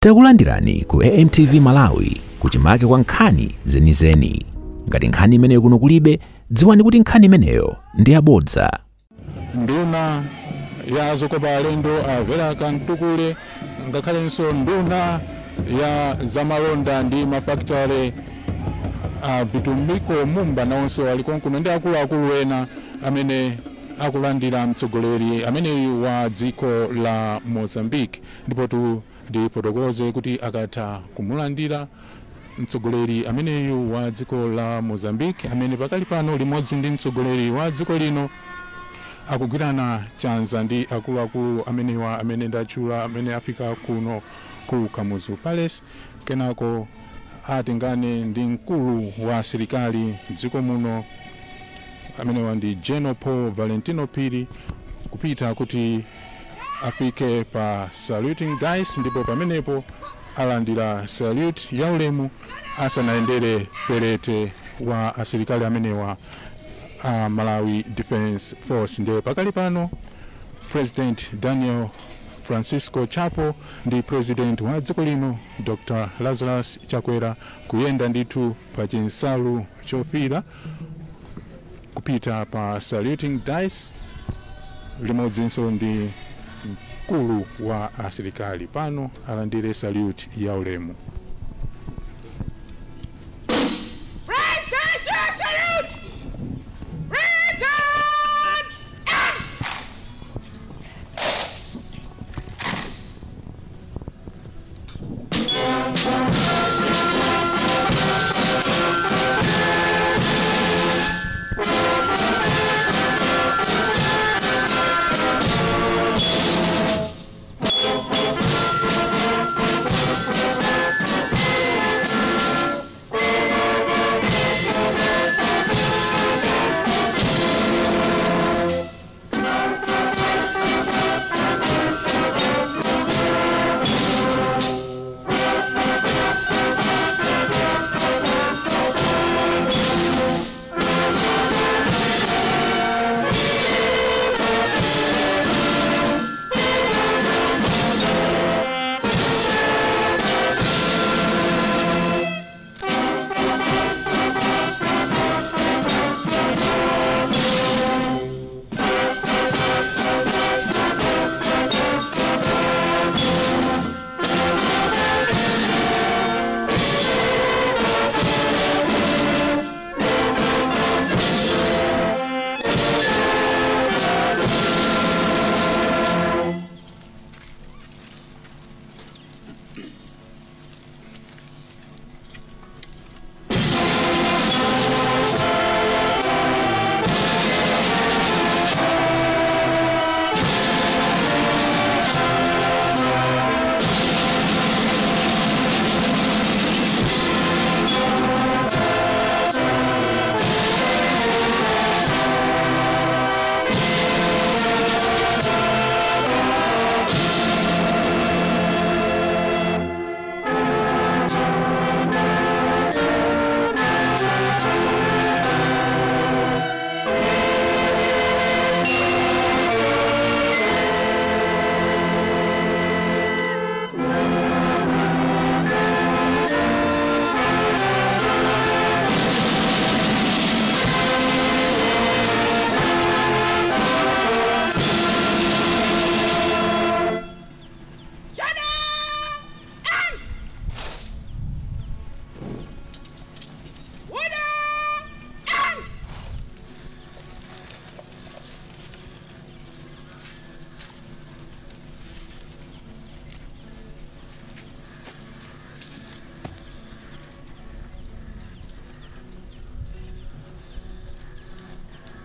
Takulandirani ku AMTV Malawi kuchimake kwa nkhani zenizeni. Ngati nkhani imeneyo kuno kulibe, dziwani kuti nkhani imeneyo ndi yabodza. Nduna ya zokopa alendo avera kantukule ngakhalenso nduna ya zamalonda ndi mafactory Vitumiko Mumba nawonso alikonkuno ndi akuluakulu ena amene akulandira mtsogoleri amene wa dziko la Mozambique, ndipo ndipotokoze kuti akatha kumulandira mtsogoleri ameneyu wa dziko la Mozambique amene pakali pano limodzi ndi mtsogoleri wa dziko lino akugwirana chanza ndi akuluakulu amenewa amene ndatchula amene afika kuno ku Kamuzu Palace. Kenako atengane ndi mkulu wa asilikali dziko muno amenewa ndi General Paul Valentino Piri kupita kuti afike pa saluting dice, ndipo pamenepo alandira salute ya ulemu asanaendere perete wa asilikali amenewa Malawi Defense Force. Ndiye pakali pano President Daniel Francisco Chapo ndi President wa dziko lino Dr. Lazarus Chakwera kuyenda ndithu pa chinsalu chofira kupita pa saluting dice limodzinso ndi mkulu wa asilikali pano alandire salute ya ulemu.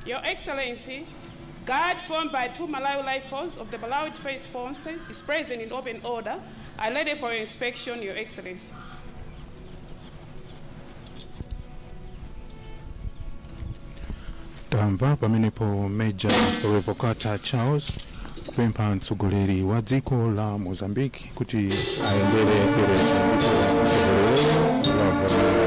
Your Excellency, guard formed by 2 Malawi Life Force of the Malawi Defense Forces is present in open order. I lay it for your inspection, Your Excellency. Tamva pamenepo Major Revocata Charles kupempha mtsogoleri wa dziko la Mozambique kuti aendere perete ndipo mtsogoleri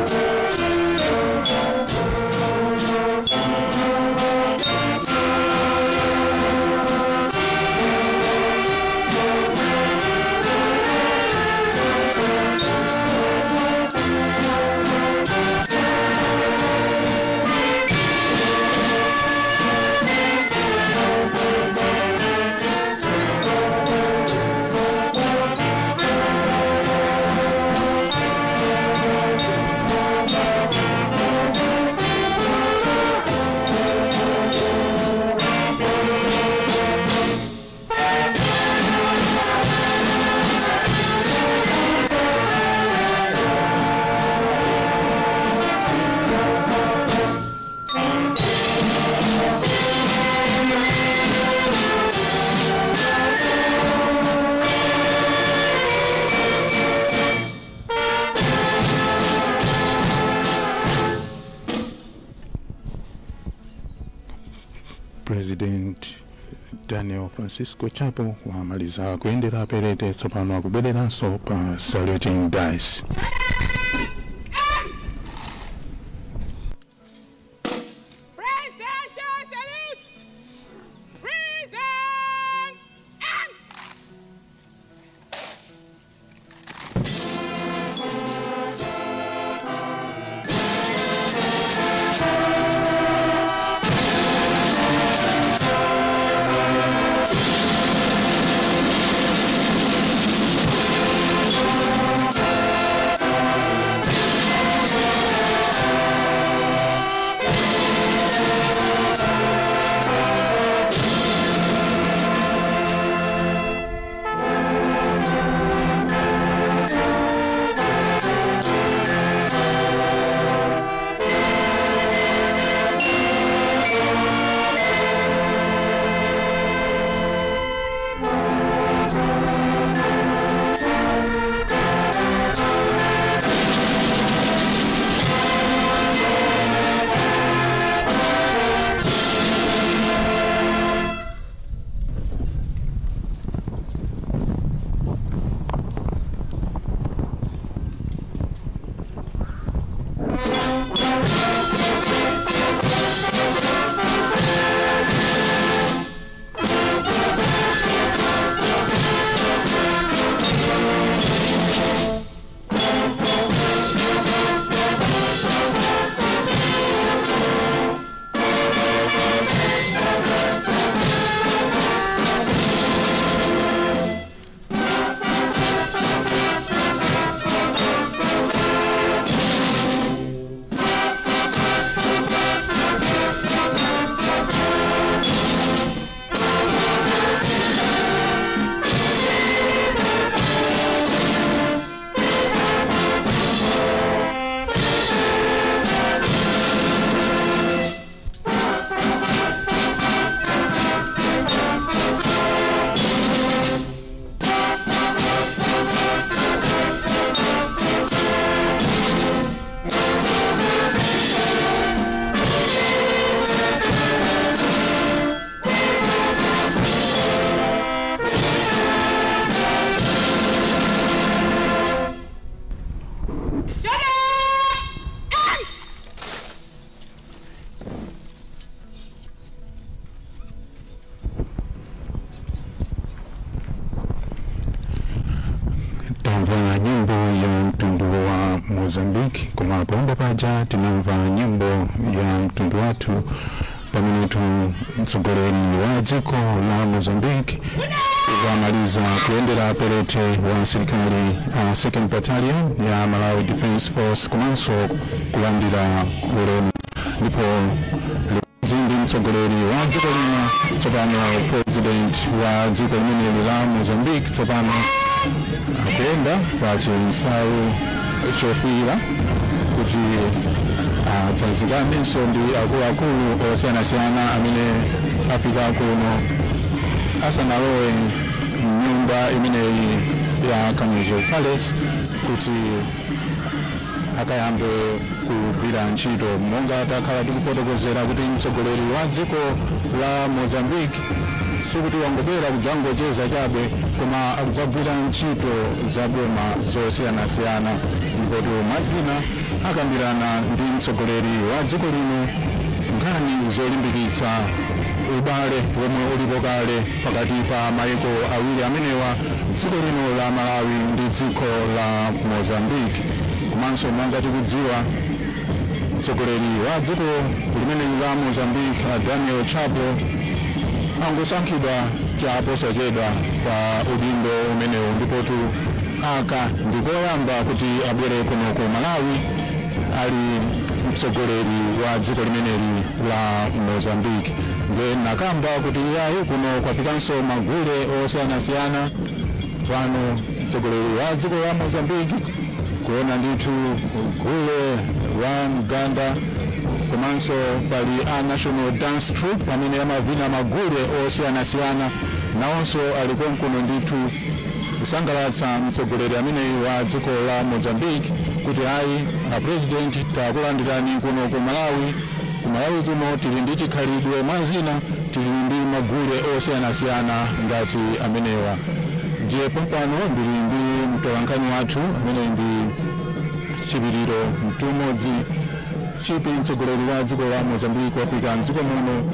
President Daniel Francisco Chapo wamaliza kuendera perete tsopano akubwereranso pa saluting dice. Tunamva nyimbo ya mtundu wa Mozambique, kuma pomba paja tunamva nyimbo ya mtundu watu pamenetu mtsogoleli wa dziko la Mozambique wamaliza kuendera perete wa serikali second battalion ya Malawi Defense Force komanso kulandira ulemu. Ndipo zindi mtsogoleli wa dziko lino tsopano president wa dziko limene la Mozambique tsopano akuenda pachimsawu chofira kuti tsanzikamenso ndi akuluakulu osiyanasiyana amene afika kuno asanalowe nyumba imeneyi ya Kamuzu Palace kuti akayambe kugwira ntchito. Monga takhala tikufotokozera kuti mtsogoleri wa dziko la Mozambique sikuti wangobwera kudzangocheza chabe, koma akudzagwira ntchito za boma zosiyanasiyana. Ndipo mazina akambirana ndi mtsogoleri wa dziko lino nkhani zolimbikitsa ubale womwe ulipo kale pakati pa mayiko awiri amenewa, dziko lino la Malawi ndi dziko la Mozambique. Komanso monga tikudziwa mtsogoleri wa dziko limene la Mozambique Daniel Chapo angosankhidwa chaposachedwa pa udindo umenewu, ndipo aka ndikoyamba kuti abwere kuno ku Malawi ali mtsogoleri wa dziko limeneli la Mozambique. Nakamba kuti yayi kuno kwafikanso magule osiyanasiyana pano mtsogoleri wa dziko la Mozambique kuona ndithu gule wa Mganda, komanso pali a National Dance Troupe amene amavina magule osiyanasiyana nawonso aliko kuno ndithu kusangalatsa mtsogoleri amene wa dziko la Mozambique kuti ayi a president takulandirani kuno ku Malawi. Ku Malawi kuno tili ndi chikhalidwe mazina, tili magule osiyanasiyana ngati amenewa. Ndiye pompano ndili ndi mtolankhani wathu amene ndi Chipiriro Mtumodzi chipi mtsogoleri wa dziko la Mozambique wafika mdziko muno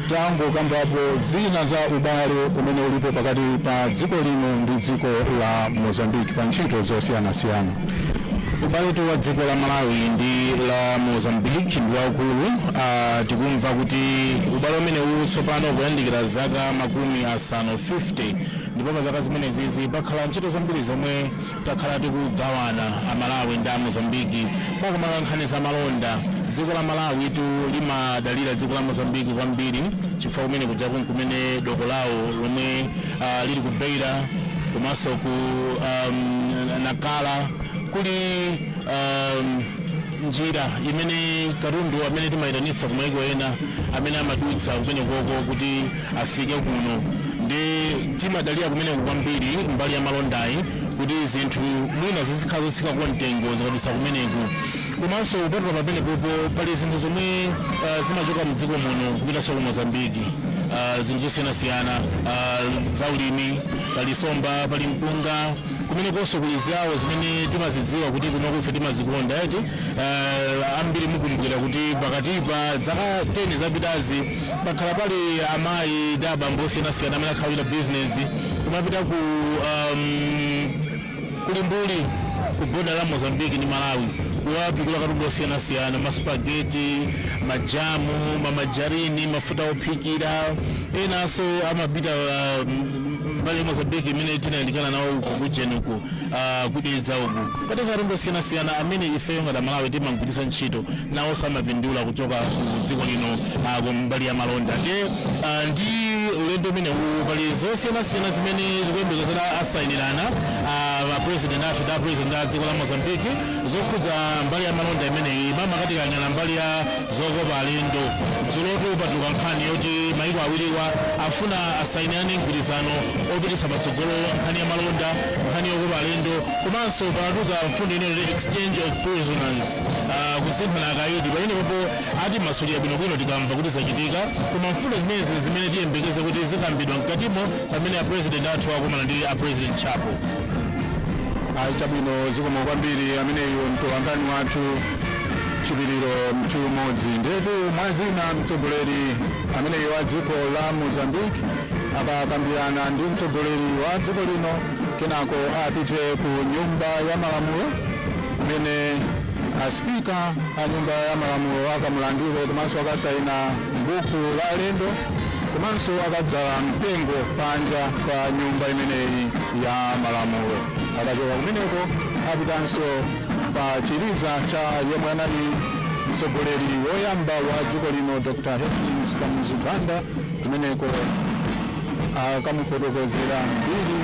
tangokambapo zina za ubale umene ulipo pakati pa dziko lino ndi dziko la Mozambique pa ntchito zosiyanasiyana. Ubale wa dziko la Malawi ndi la Mozambique ndi waukulu. Tikumva kuti ubale umene tsopano kuyandikira zaka makumi asanu 50 ndipo pa zaka zimenezi pakhala ntchito zambiri zomwe takhala tikugawana Amalawi ndi Mozambique pakumanga nkhani za malonda. Dziko la Malawi limadalira dziko la Mozambique kwambiri chifukwa kumene kuja kumene doko lawo lomwe lili ku Beira komanso ku Nakala kuli njira imene katundu amene timayitanitsa ku mayiko ena amene amadutsa kumene koko kuti afike kuno. Ndi timadalira kumene kwambiri mbali ya malondayi kuti zinthu mwina zizikhala zotsika kwa mtengo zikadutsa kumeneku. Komanso kupatula pamene popo pali zinthu zomwe zimachoka mdziko muno kupitanso ku Mozambique. Zinthu zosiyanasiyana za ulimi, pali somba, pali mpunga, kumene konso kuli zawo zimene timazidziwa kuti kuno ife timazikonda. Ambiri mukumbukira kuti pakati pa zaka 10 zapitazi pakhala pali amayi ndi abambo osiyanasiyana amene akhawira business kumapita ku Limbuli ku boda la Mozambique ndi Malawi kuwapikula katundu osiyanasiyana, maspageti, majamu, mamajarini, mafuta ophikira, enanso amapita mbali Mozambique imene tinayandikana nawo kujenuku kudedza uku. Katika katundu osiyanasiyana amene ifeyo ngati Malawi timagwiritsa ntchito nawo samapindula kuchoka ku dziko lino mbali ya malonda. Ndi ulendo umene pali zosiyanasiyana zimene zikuyembekezera asayinirana president athu da president a dziko la Mozambique zokhudza mbali ya malonda imeneyi mamakati kang'ana mbali ya zokopa alendo. Dzulotu patuka nkhani yoti mayiko awiriwa afuna asayinirane mgwirizano opititsa patsogolo nkhani ya malonda, nkhani yokopa alendo, komanso patuka mfundo inene exchange of prisoners kusinthana akayidi pamene popo ati masulira bwinobwino tikamva kuti zachitika. Koma mfundo zimene tiyembekeze kuti zikambidwa mkatimo pamene a president athu akumana ndi a president Chapo. Chabwino zikomo kwambiri ameneyo mtolankhani wathu Chipiriro Mtumodzi. Ndetu mwazina mtsogoleri ameneyo wa dziko la Mozambique akakambirana ndi mtsogoleri wa dziko lino kenako apite ku nyumba ya malamulo kumene aspika a nyumba ya malamulo akamulandire komanso akasayina buku la alendo komanso akadzala mtengo panja pa nyumba imeneyi ya malamulo. Akachoka kumeneko apitanso pa chiliza cha yemwe anali mtsogoleri woyamba wa dziko lino Dr. Hastings Kamuzu Banda kumeneko akamufotokozera mbiri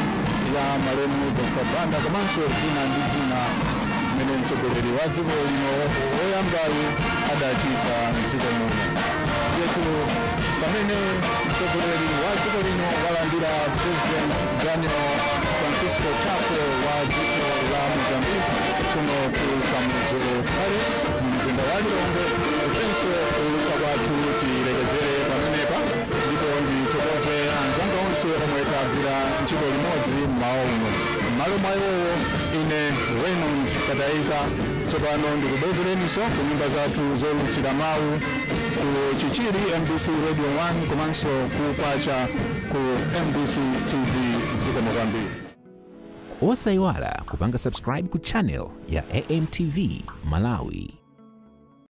ya malemu Dr. Banda komanso zina ndi zina zimene mtsogoleri wa dziko lino woyambayo adachita mdziko muno. Yetu pamene mtsogoleri wa dziko lino walandira President Daniel Francisco Chapo wa dziko la Mozambique kuno ku Kamuzu Palace mzinda wa Lilongwe. Ifenso uluka kwathu tilekezere pamenepa ndipo ndithokoze anzanga onse omwe tagwira ntchito limodzi mmawa uno. M'malo mwa iwowo ine Raymond Kadaika tsopano ndikubwezereninso ku nyumba zathu zolutsira mawu ku Chichiri MBC Radio 1 komanso ku Kwacha ku MBC TV. Zikomo kwambiri. Osayiwala kupanga subscribe ku channel ya AMTV Malawi.